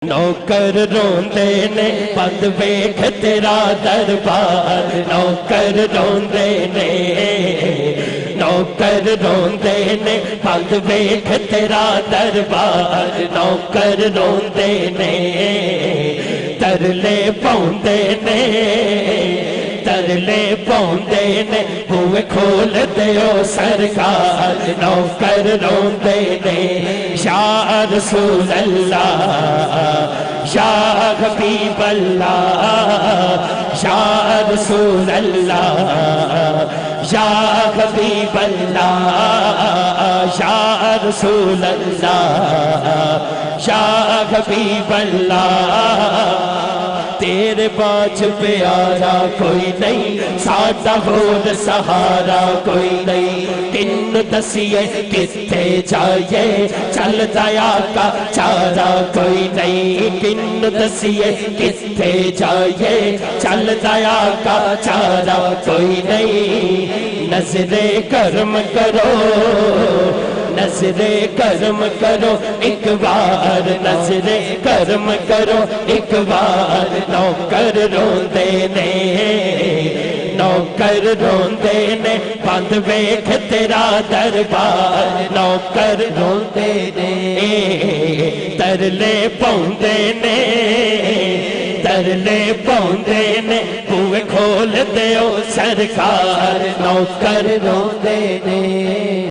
نوکر روندے نے بند ویکھ تیرا دربار، نوکر روندے نے، نوکر روندے نے بند ویکھ تیرا دربار، نوکر روندے نے، ترلے پاؤندے نے، ترلے پاؤندے نے، بوئے کھول دیو سرکار، نوکر روندے نے، یا رسول اللہ یا حبیب اللہ، یا رسول اللہ یا حبیب اللہ، یا رسول اللہ یا حبیب اللہ، تیرے باج پیارا کوئی نہیں، ساڈا ہور سہارا کوئی نہیں، کن دسیے کتے جائے چل دیا کا چارہ کوئی نہیں، کن دسیے کتے جائے چل دیا کا چارہ کوئی نہیں، نظر کرم کرو، نظر کرم کرو ایک بار، نظر کرم کرو ایک بار، نوکر روندے نے، نوکر روندے نے بند ویکھ تیرا دربار، نوکر روندے نے، ترلے پاؤندے نے، ترلے پاؤندے نے، بوئے کھول دیو سرکار، نوکر روندے نے۔